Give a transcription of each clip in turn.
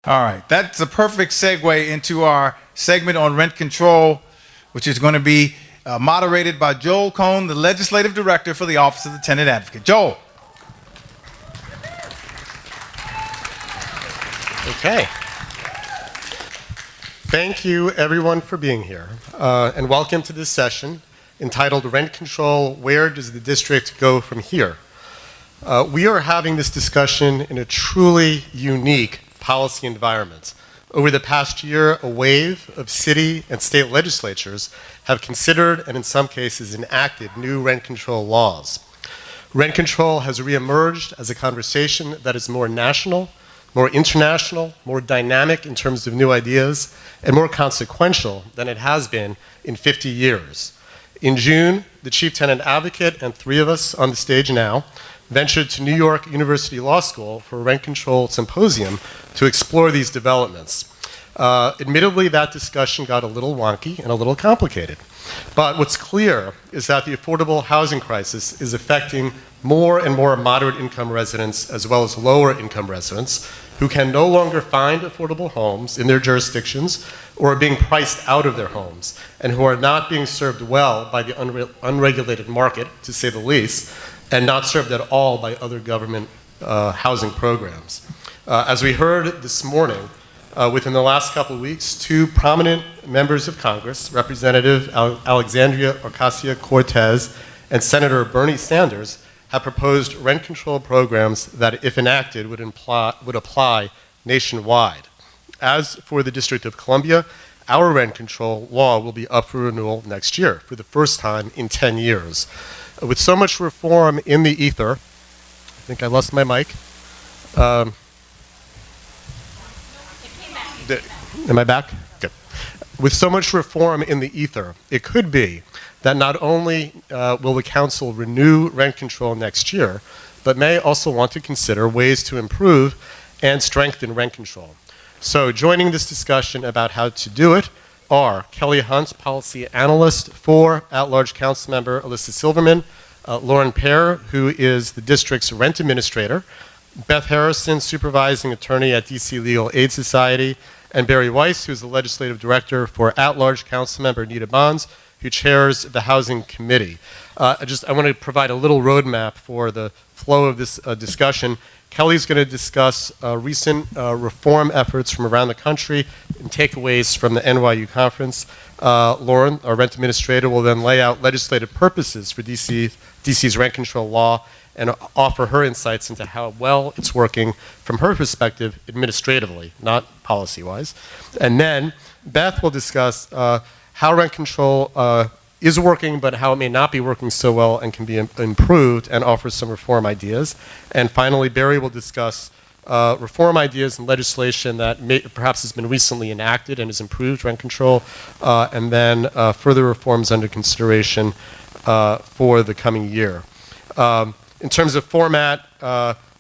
All right, that's a perfect segue into our segment on rent control, which is going to be moderated by Joel Cohn, the Legislative Director for the Office of the Tenant Advocate. Joel. Okay. Thank you, everyone, for being here, and welcome to this session entitled Rent Control, Where Does the District Go From Here? We are having this discussion in a truly unique policy environment. Over the past year, a wave of city and state legislatures have considered and in some cases enacted new rent control laws. Rent control has reemerged as a conversation that is more national, more international, more dynamic in terms of new ideas, and more consequential than it has been in 50 years. In June, the Chief Tenant Advocate and three of us on the stage now ventured to New York University Law School for a rent control symposium to explore these developments. Admittedly, that discussion got a little wonky and a little complicated. But what's clear is that the affordable housing crisis is affecting more and more moderate income residents as well as lower income residents who can no longer find affordable homes in their jurisdictions or are being priced out of their homes and who are not being served well by the unregulated market, to say the least, and not served at all by other government housing programs. As we heard this morning, within the last couple of weeks, two prominent members of Congress, Representative Alexandria Ocasio-Cortez and Senator Bernie Sanders, have proposed rent control programs that, if enacted, would apply nationwide. As for the District of Columbia, our rent control law will be up for renewal next year for the first time in 10 years. With so much reform in the ether, I think I lost my mic. Am I back? Good. With so much reform in the ether, it could be that not only will the council renew rent control next year, but may also want to consider ways to improve and strengthen rent control. So joining this discussion about how to do it are Kelly Hunt, policy analyst for at-large council member Alyssa Silverman, Lauren Pear, who is the district's rent administrator, Beth Harrison, supervising attorney at DC Legal Aid Society, and Barry Weiss, who is the legislative director for at-large council member Nita Bonds, who chairs the Housing Committee. I want to provide a little roadmap for the flow of this discussion. Kelly's going to discuss recent reform efforts from around the country and takeaways from the NYU conference. Lauren, our rent administrator, will then lay out legislative purposes for DC's rent control law and offer her insights into how well it's working from her perspective administratively, not policy-wise. And then Beth will discuss how rent control is working, but how it may not be working so well and can be improved, and offer some reform ideas. And finally, Barry will discuss reform ideas and legislation that perhaps has been recently enacted and has improved rent control, and then further reforms under consideration for the coming year. In terms of format,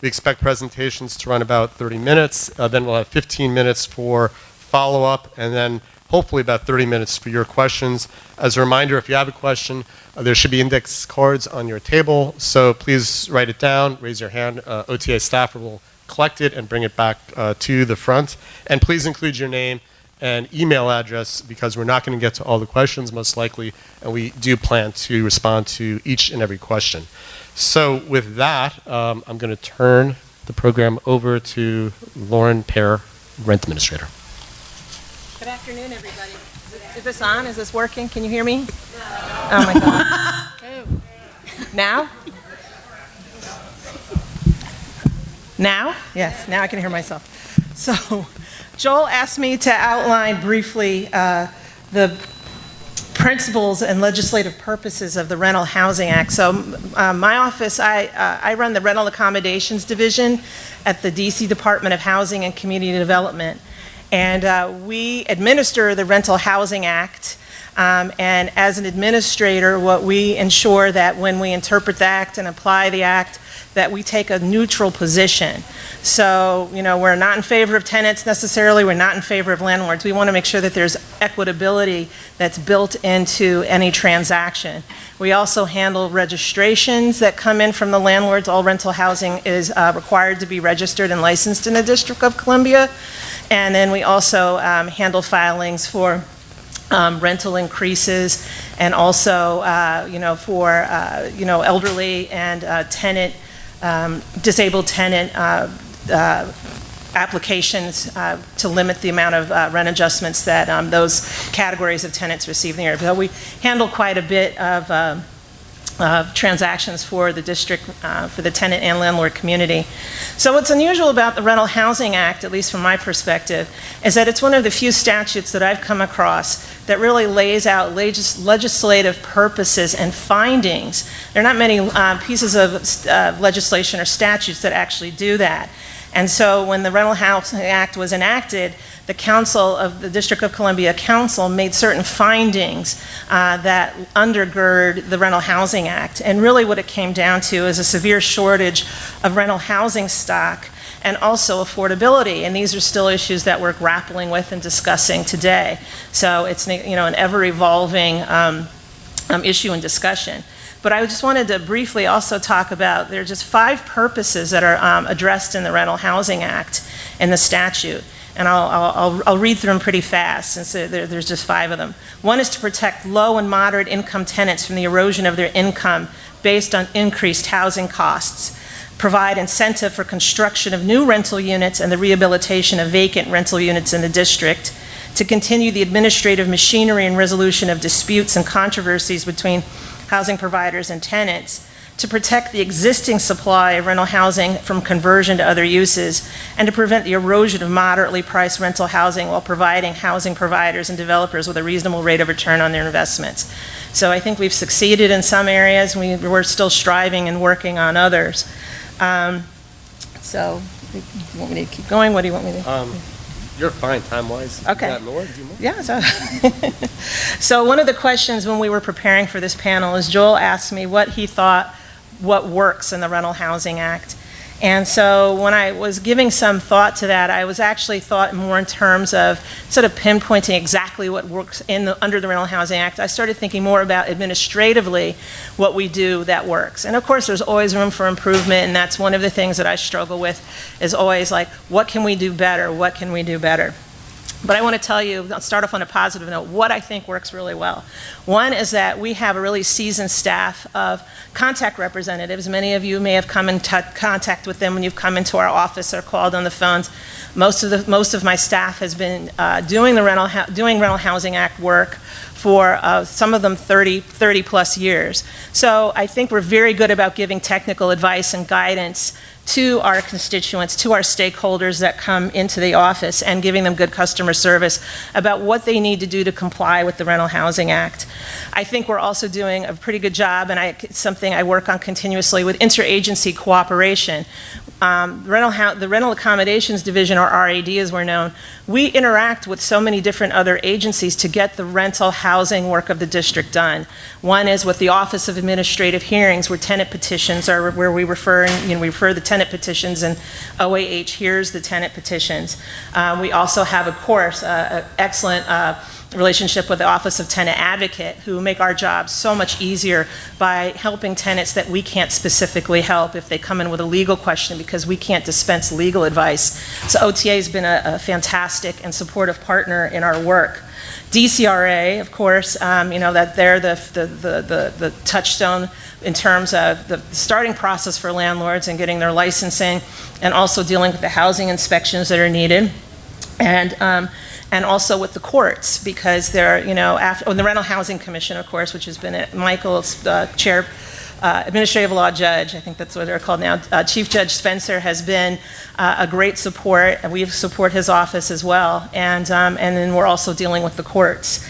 we expect presentations to run about 30 minutes. Then we'll have 15 minutes for follow-up, and then hopefully about 30 minutes for your questions. As a reminder, if you have a question, there should be index cards on your table, so please write it down, raise your hand. OTA staffer will collect it and bring it back to the front. And please include your name and email address, because we're not going to get to all the questions most likely, and we do plan to respond to each and every question. So with that, I'm going to turn the program over to Lauren Pear, Rent Administrator. Good afternoon, everybody. Is this on? Is this working? Can you hear me? Oh my God. Now? Now? Yes, now I can hear myself. So, Joel asked me to outline briefly the principles and legislative purposes of the Rental Housing Act. So my office, I run the Rental Accommodations Division at the DC Department of Housing and Community Development. And we administer the Rental Housing Act. And as an administrator, what we ensure that when we interpret the act and apply the act, that we take a neutral position. So, you know, we're not in favor of tenants necessarily, we're not in favor of landlords. We want to make sure that there's equitability that's built into any transaction. We also handle registrations that come in from the landlords. All rental housing is required to be registered and licensed in the District of Columbia. And then we also handle filings for rental increases, and also, for, elderly and disabled tenant applications to limit the amount of rent adjustments that those categories of tenants receive in the area. So we handle quite a bit of transactions for the district, for the tenant and landlord community. So what's unusual about the Rental Housing Act, at least from my perspective, is that it's one of the few statutes that I've come across that really lays out legislative purposes and findings. There are not many pieces of legislation or statutes that actually do that. And so when the Rental Housing Act was enacted, the Council of the District of Columbia Council made certain findings that undergird the Rental Housing Act. And really what it came down to is a severe shortage of rental housing stock and also affordability. And these are still issues that we're grappling with and discussing today. So it's an ever-evolving issue and discussion. But I just wanted to briefly also talk about, there are just 5 purposes that are addressed in the Rental Housing Act in the statute. And I'll read through them pretty fast, since there's just 5 of them. One is to protect low and moderate income tenants from the erosion of their income based on increased housing costs. Provide incentive for construction of new rental units and the rehabilitation of vacant rental units in the district. To continue the administrative machinery and resolution of disputes and controversies between housing providers and tenants, to protect the existing supply of rental housing from conversion to other uses, and to prevent the erosion of moderately priced rental housing while providing housing providers and developers with a reasonable rate of return on their investments. So I think we've succeeded in some areas, we're still striving and working on others. So, you want me to keep going? What do you want me to? You're fine time-wise. Okay. You got more? Do you more? Yeah. So one of the questions when we were preparing for this panel is Joel asked me what he thought, what works in the Rental Housing Act. And so when I was giving some thought to that, I was actually thought more in terms of sort of pinpointing exactly what works under the Rental Housing Act. I started thinking more about administratively what we do that works. And of course, there's always room for improvement, and that's one of the things that I struggle with, is always like, what can we do better? What can we do better? But I want to tell you, I'll start off on a positive note, what I think works really well. One is that we have a really seasoned staff of contact representatives. Many of you may have come in contact with them when you've come into our office or called on the phones. Most of my staff has been doing Rental Housing Act work for some of them 30 plus years. So I think we're very good about giving technical advice and guidance to our constituents, to our stakeholders that come into the office, and giving them good customer service about what they need to do to comply with the Rental Housing Act. I think we're also doing a pretty good job, and it's something I work on continuously, with interagency cooperation. The Rental Accommodations Division, or RAD as we're known, we interact with so many different other agencies to get the rental housing work of the district done. One is with the Office of Administrative Hearings, where tenant petitions are, where we refer the tenant petitions, and OAH hears the tenant petitions. We also have, of course, an excellent relationship with the Office of Tenant Advocate, who make our job so much easier by helping tenants that we can't specifically help if they come in with a legal question, because we can't dispense legal advice. So OTA has been a fantastic and supportive partner in our work. DCRA, of course, that they're the touchstone in terms of the starting process for landlords and getting their licensing, and also dealing with the housing inspections that are needed. And also with the courts, because they're, the Rental Housing Commission, of course, which has been Michael's chair, administrative law judge, I think that's what they're called now. Chief Judge Spencer has been a great support, and we support his office as well. And then we're also dealing with the courts.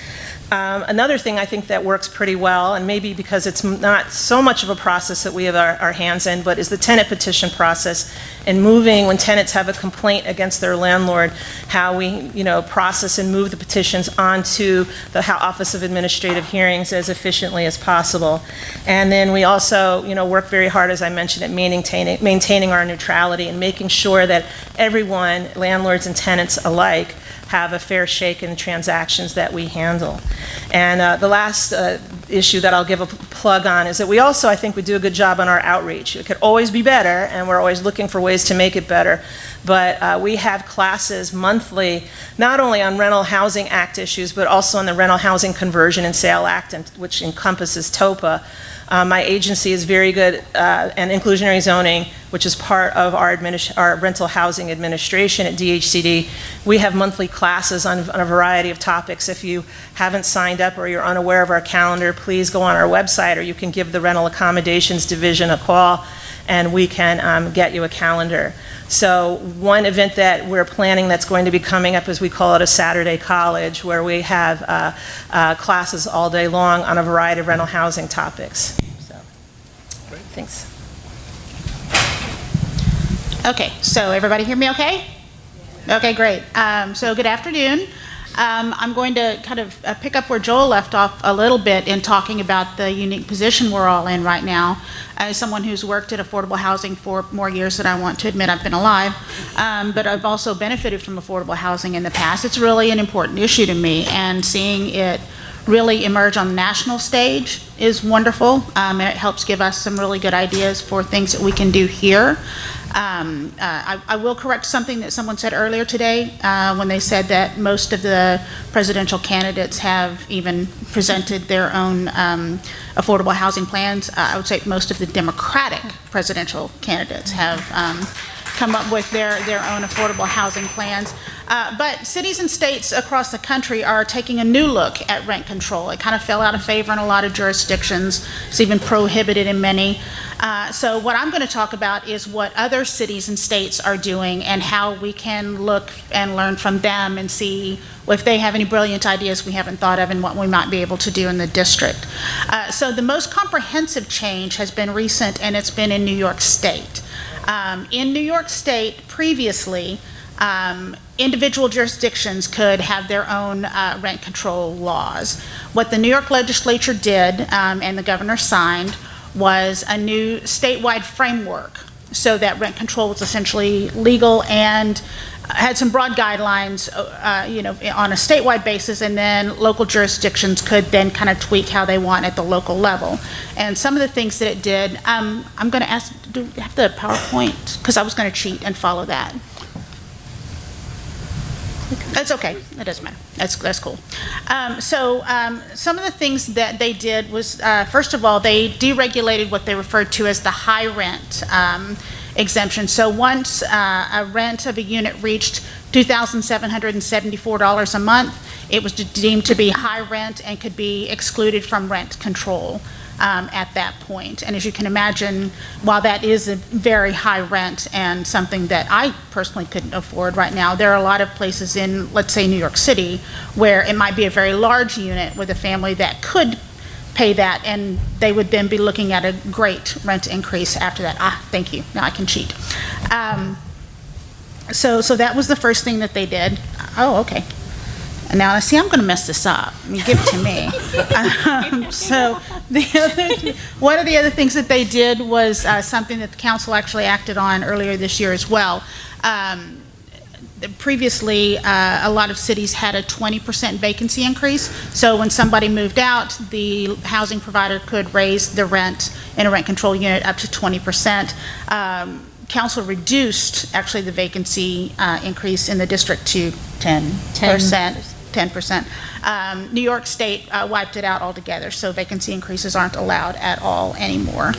Another thing I think that works pretty well, and maybe because it's not so much of a process that we have our hands in, but is the tenant petition process, and moving when tenants have a complaint against their landlord, how we process and move the petitions onto the Office of Administrative Hearings as efficiently as possible. And then we also work very hard, as I mentioned, at maintaining our neutrality and making sure that everyone, landlords and tenants alike, have a fair shake in the transactions that we handle. And the last issue that I'll give a plug on is that we also, I think, we do a good job on our outreach. It could always be better, and we're always looking for ways to make it better. But we have classes monthly, not only on Rental Housing Act issues, but also on the Rental Housing Conversion and Sale Act, which encompasses TOPA. My agency is very good, and inclusionary zoning, which is part of our rental housing administration at DHCD. We have monthly classes on a variety of topics. If you haven't signed up or you're unaware of our calendar, please go on our website, or you can give the Rental Accommodations Division a call, and we can get you a calendar. So one event that we're planning that's going to be coming up is we call it a Saturday College, where we have classes all day long on a variety of rental housing topics. So, thanks. Okay, so everybody hear me okay? Okay, great. So good afternoon. I'm going to kind of pick up where Joel left off a little bit in talking about the unique position we're all in right now. As someone who's worked at affordable housing for more years than I want to admit I've been alive, but I've also benefited from affordable housing in the past. It's really an important issue to me, and seeing it really emerge on the national stage is wonderful. It helps give us some really good ideas for things that we can do here. I will correct something that someone said earlier today when they said that most of the presidential candidates have even presented their own affordable housing plans. I would say most of the Democratic presidential candidates have come up with their own affordable housing plans. But cities and states across the country are taking a new look at rent control. It kind of fell out of favor in a lot of jurisdictions. It's even prohibited in many. So what I'm going to talk about is what other cities and states are doing and how we can look and learn from them and see if they have any brilliant ideas we haven't thought of and what we might be able to do in the district. So the most comprehensive change has been recent, and it's been in New York State. In New York State, previously, individual jurisdictions could have their own rent control laws. What the New York legislature did, and the governor signed, was a new statewide framework so that rent control was essentially legal and had some broad guidelines, on a statewide basis, and then local jurisdictions could then kind of tweak how they want at the local level. And some of the things that it did, I'm going to ask, do we have the PowerPoint? Because I was going to cheat and follow that. That's okay. It doesn't matter. That's cool. Some of the things that they did was, first of all, they deregulated what they referred to as the high rent exemption. So once a rent of a unit reached $2,774 a month, it was deemed to be high rent and could be excluded from rent control at that point. And as you can imagine, while that is a very high rent and something that I personally couldn't afford right now, there are a lot of places in, let's say, New York City, where it might be a very large unit with a family that could pay that, and they would then be looking at a great rent increase after that. Thank you. Now I can cheat. So that was the first thing that they did. Oh, okay. Now, see, I'm going to mess this up. I mean, give it to me. One of the other things that they did was something that the council actually acted on earlier this year as well. Previously, a lot of cities had a 20% vacancy increase. So when somebody moved out, the housing provider could raise the rent in a rent control unit up to 20%. Council reduced, actually, the vacancy increase in the district to 10%. 10%. New York State wiped it out altogether, so vacancy increases aren't allowed at all anymore.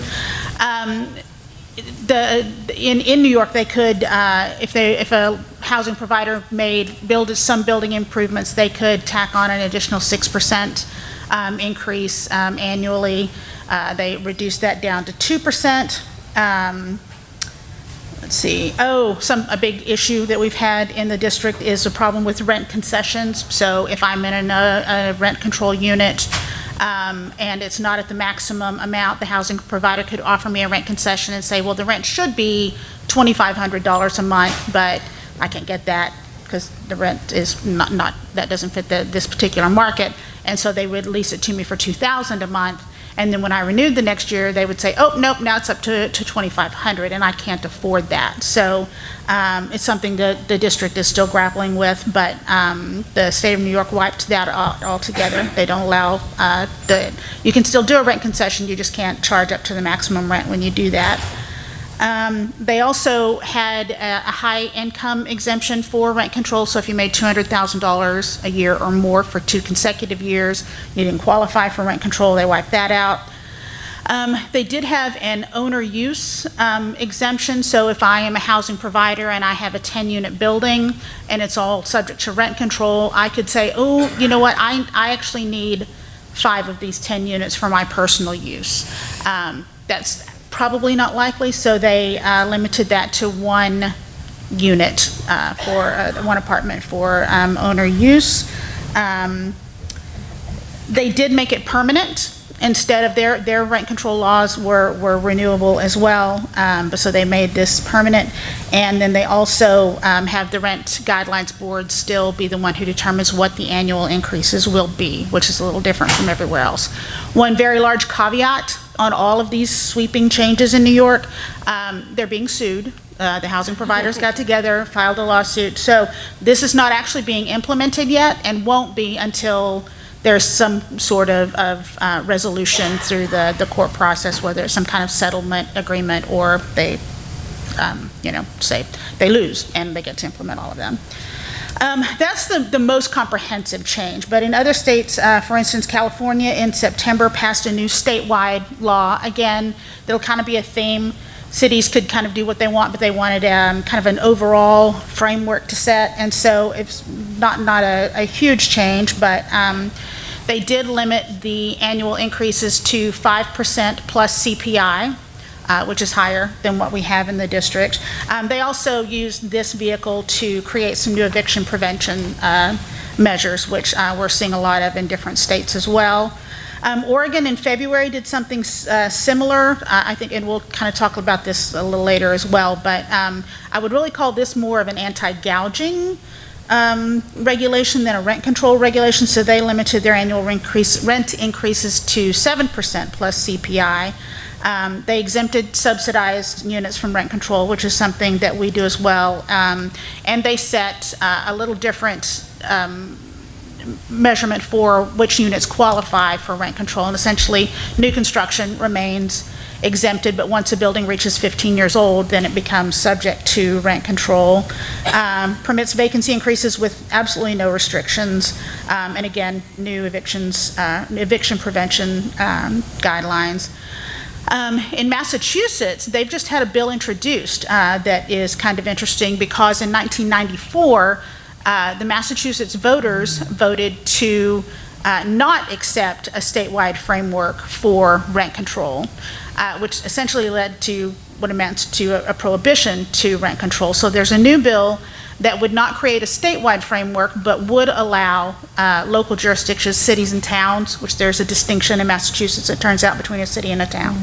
In New York, they could, if a housing provider built some building improvements, they could tack on an additional 6% increase annually. They reduced that down to 2%. Let's see. A big issue that we've had in the district is a problem with rent concessions. So if I'm in a rent control unit and it's not at the maximum amount, the housing provider could offer me a rent concession and say, well, the rent should be $2,500 a month, but I can't get that because the rent is not that doesn't fit this particular market. And so they would lease it to me for $2,000 a month. And then when I renewed the next year, they would say, oh, nope, now it's up to $2,500, and I can't afford that. So it's something that the district is still grappling with, but the state of New York wiped that out altogether. They don't allow, you can still do a rent concession, you just can't charge up to the maximum rent when you do that. They also had a high income exemption for rent control, so if you made $200,000 a year or more for 2 consecutive years, you didn't qualify for rent control, they wiped that out. They did have an owner use exemption, so if I am a housing provider and I have a 10-unit building and it's all subject to rent control, I could say, oh, you know what, I actually need 5 of these 10 units for my personal use. That's probably not likely, so they limited that to 1 unit for 1 apartment for owner use. They did make it permanent. Instead of their rent control laws were renewable as well, but so they made this permanent. And then they also have the Rent Guidelines Board still be the one who determines what the annual increases will be, which is a little different from everywhere else. One very large caveat on all of these sweeping changes in New York, they're being sued. The housing providers got together, filed a lawsuit. So this is not actually being implemented yet and won't be until there's some sort of resolution through the court process, whether it's some kind of settlement agreement or they, say they lose and they get to implement all of them. That's the most comprehensive change, but in other states, for instance, California in September passed a new statewide law. Again, there'll kind of be a theme. Cities could kind of do what they want, but they wanted kind of an overall framework to set, and so it's not a huge change, but they did limit the annual increases to 5% plus CPI, which is higher than what we have in the district. They also used this vehicle to create some new eviction prevention measures, which we're seeing a lot of in different states as well. Oregon in February did something similar, I think, and we'll kind of talk about this a little later as well, but I would really call this more of an anti-gouging regulation than a rent control regulation, so they limited their annual rent increases to 7% plus CPI. They exempted subsidized units from rent control, which is something that we do as well, and they set a little different measurement for which units qualify for rent control, and essentially new construction remains exempted, but once a building reaches 15 years old, then it becomes subject to rent control. Permits vacancy increases with absolutely no restrictions, and again, new eviction prevention guidelines. In Massachusetts, they've just had a bill introduced that is kind of interesting because in 1994, the Massachusetts voters voted to not accept a statewide framework for rent control, which essentially led to what amounts to a prohibition to rent control. So there's a new bill that would not create a statewide framework, but would allow local jurisdictions, cities and towns, which there's a distinction in Massachusetts, it turns out, between a city and a town.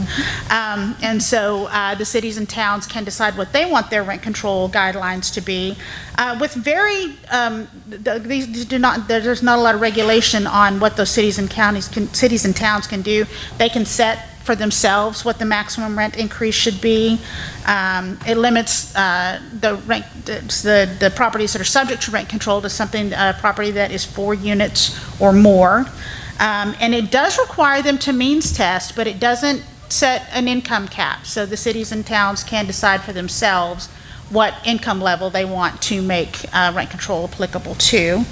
And so the cities and towns can decide what they want their rent control guidelines to be. With very, there's not a lot of regulation on what those cities and towns can do. They can set for themselves what the maximum rent increase should be. It limits the properties that are subject to rent control to something, a property that is 4 units or more. And it does require them to means test, but it doesn't set an income cap. So the cities and towns can decide for themselves what income level they want to make rent control applicable to.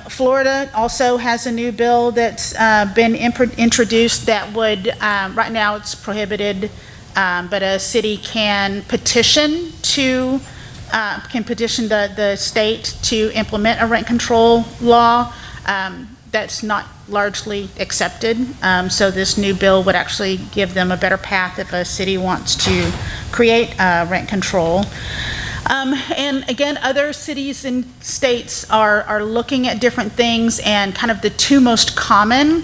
Florida also has a new bill that's been introduced that would, right now it's prohibited, but a city can petition the state to implement a rent control law. That's not largely accepted, so this new bill would actually give them a better path if a city wants to create rent control. And again, other cities and states are looking at different things, and kind of the 2 most common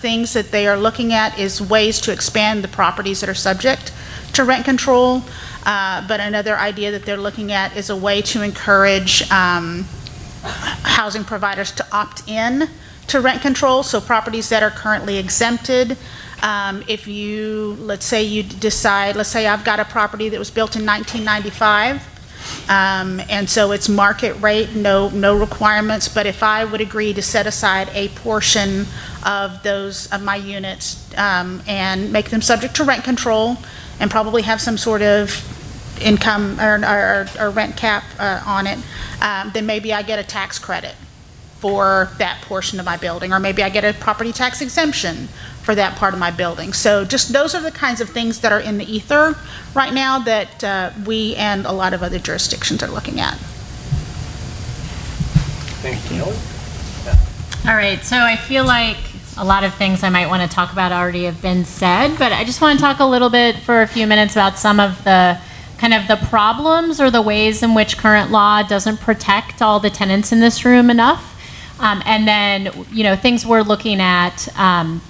things that they are looking at is ways to expand the properties that are subject to rent control, but another idea that they're looking at is a way to encourage housing providers to opt in to rent control, so properties that are currently exempted. If you, let's say you decide, let's say I've got a property that was built in 1995, and so it's market rate, no requirements, but if I would agree to set aside a portion of those, of my units, and make them subject to rent control, and probably have some sort of income or rent cap on it, then maybe I get a tax credit for that portion of my building, or maybe I get a property tax exemption for that part of my building. So just those are the kinds of things that are in the ether right now that we and a lot of other jurisdictions are looking at. Thank you. All right, so I feel like a lot of things I might want to talk about already have been said, but I just want to talk a little bit for a few minutes about some of the kind of the problems or the ways in which current law doesn't protect all the tenants in this room enough. And then, you know, things we're looking at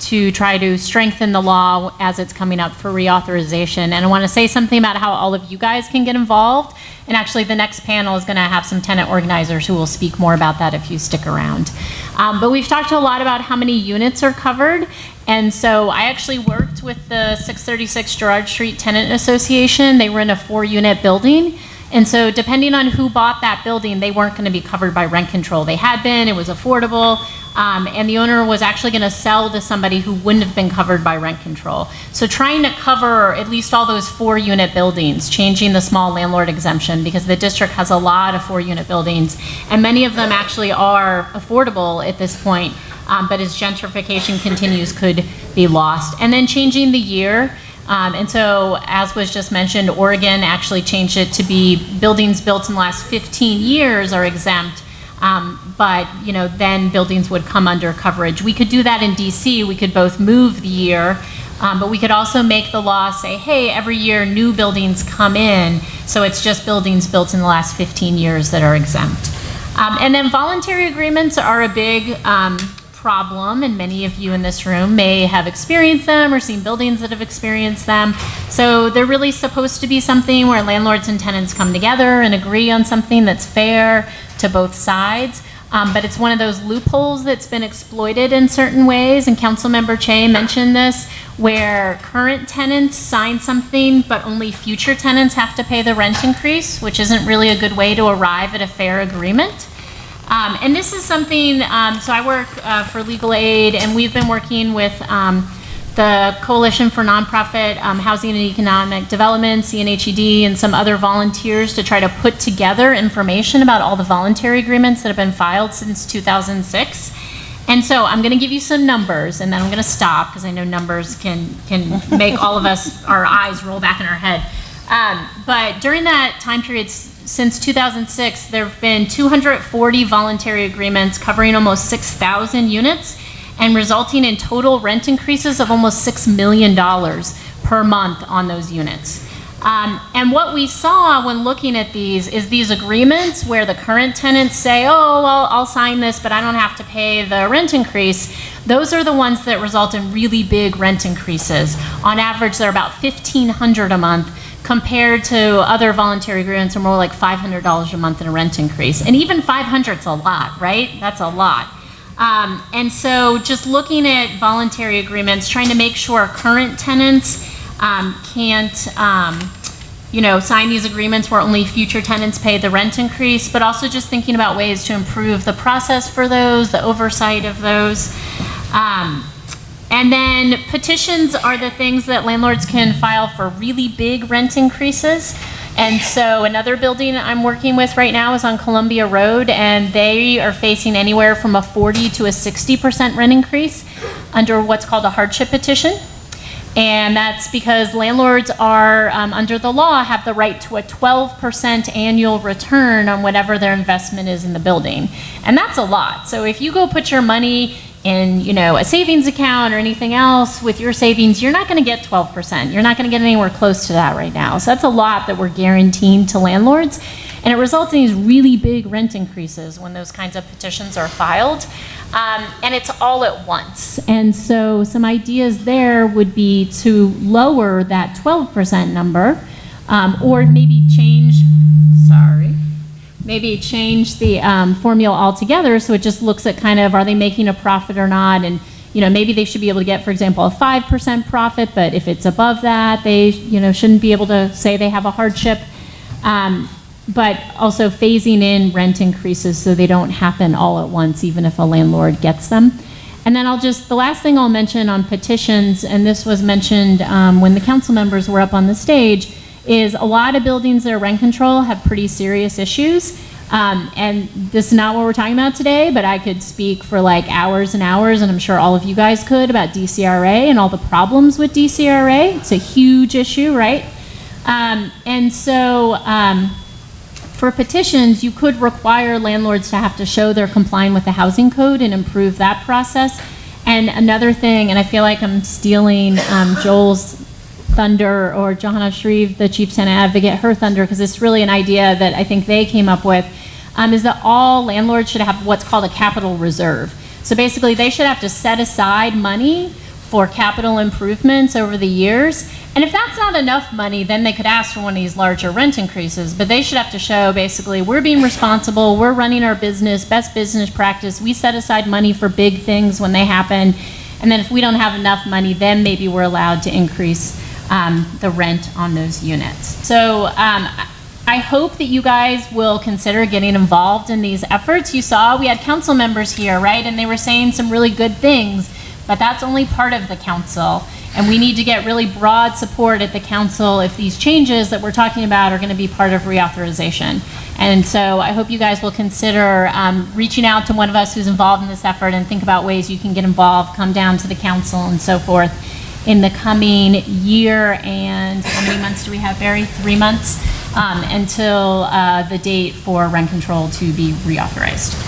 to try to strengthen the law as it's coming up for reauthorization. And I want to say something about how all of you guys can get involved. And actually, the next panel is going to have some tenant organizers who will speak more about that if you stick around. But we've talked a lot about how many units are covered. And so I actually worked with the 636 Girard Street Tenant Association. They were in a 4-unit building. And so depending on who bought that building, they weren't going to be covered by rent control. They had been, it was affordable, and the owner was actually going to sell to somebody who wouldn't have been covered by rent control. So trying to cover at least all those 4-unit buildings, changing the small landlord exemption, because the district has a lot of 4-unit buildings, and many of them actually are affordable at this point, but as gentrification continues, could be lost. And then changing the year. And so, as was just mentioned, Oregon actually changed it to be buildings built in the last 15 years are exempt, but you know, then buildings would come under coverage. We could do that in DC. We could both move the year, but we could also make the law say, hey, every year new buildings come in, so it's just buildings built in the last 15 years that are exempt. And then voluntary agreements are a big problem, and many of you in this room may have experienced them or seen buildings that have experienced them. So they're really supposed to be something where landlords and tenants come together and agree on something that's fair to both sides. But it's one of those loopholes that's been exploited in certain ways, and Councilmember Che mentioned this, where current tenants sign something, but only future tenants have to pay the rent increase, which isn't really a good way to arrive at a fair agreement. And this is something, so I work for Legal Aid, and we've been working with the Coalition for Nonprofit Housing and Economic Development, CNHED, and some other volunteers to try to put together information about all the voluntary agreements that have been filed since 2006. And so I'm going to give you some numbers, and then I'm going to stop, because I know numbers can make all of us, our eyes roll back in our head. But during that time period, since 2006, there have been 240 voluntary agreements covering almost 6,000 units and resulting in total rent increases of almost $6 million per month on those units. And what we saw when looking at these is these agreements where the current tenants say, oh, well, I'll sign this, but I don't have to pay the rent increase. Those are the ones that result in really big rent increases. On average, they're about $1,500 a month, compared to other voluntary agreements are more like $500 a month in a rent increase. And even 500 is a lot, right? That's a lot. And so just looking at voluntary agreements, trying to make sure current tenants can't sign these agreements where only future tenants pay the rent increase, but also just thinking about ways to improve the process for those, the oversight of those. And then petitions are the things that landlords can file for really big rent increases. And so another building I'm working with right now is on Columbia Road, and they are facing anywhere from a 40 to a 60% rent increase under what's called a hardship petition. And that's because landlords are, under the law, have the right to a 12% annual return on whatever their investment is in the building. And that's a lot. So if you go put your money in, a savings account or anything else with your savings, you're not going to get 12%. You're not going to get anywhere close to that right now. So that's a lot that we're guaranteeing to landlords. And it results in these really big rent increases when those kinds of petitions are filed. And it's all at once. And so some ideas there would be to lower that 12% number, or maybe change maybe change the formula altogether, so it just looks at kind of, are they making a profit or not? And, you know, maybe they should be able to get, for example, a 5% profit, but if it's above that, they, you know, shouldn't be able to say they have a hardship. But also phasing in rent increases so they don't happen all at once, even if a landlord gets them. And then the last thing I'll mention on petitions, and this was mentioned when the council members were up on the stage, is a lot of buildings that are rent control have pretty serious issues. And this is not what we're talking about today, but I could speak for like hours and hours, and I'm sure all of you guys could, about DCRA and all the problems with DCRA. It's a huge issue, right? And so for petitions, you could require landlords to have to show they're complying with the housing code and improve that process. And another thing, and I feel like I'm stealing Joel's thunder, or Johanna Shreve, the chief tenant advocate, her thunder, because it's really an idea that I think they came up with, is that all landlords should have what's called a capital reserve. So basically they should have to set aside money for capital improvements over the years. And if that's not enough money, then they could ask for one of these larger rent increases. But they should have to show, basically, we're being responsible, we're running our business, best business practice, we set aside money for big things when they happen. And then if we don't have enough money, then maybe we're allowed to increase the rent on those units. So I hope that you guys will consider getting involved in these efforts. You saw we had council members here, right? And they were saying some really good things, but that's only part of the council. And we need to get really broad support at the council if these changes that we're talking about are going to be part of reauthorization. And so I hope you guys will consider reaching out to one of us who's involved in this effort and think about ways you can get involved, come down to the council and so forth in the coming year. And how many months do we have, Barry? 3 months until the date for rent control to be reauthorized.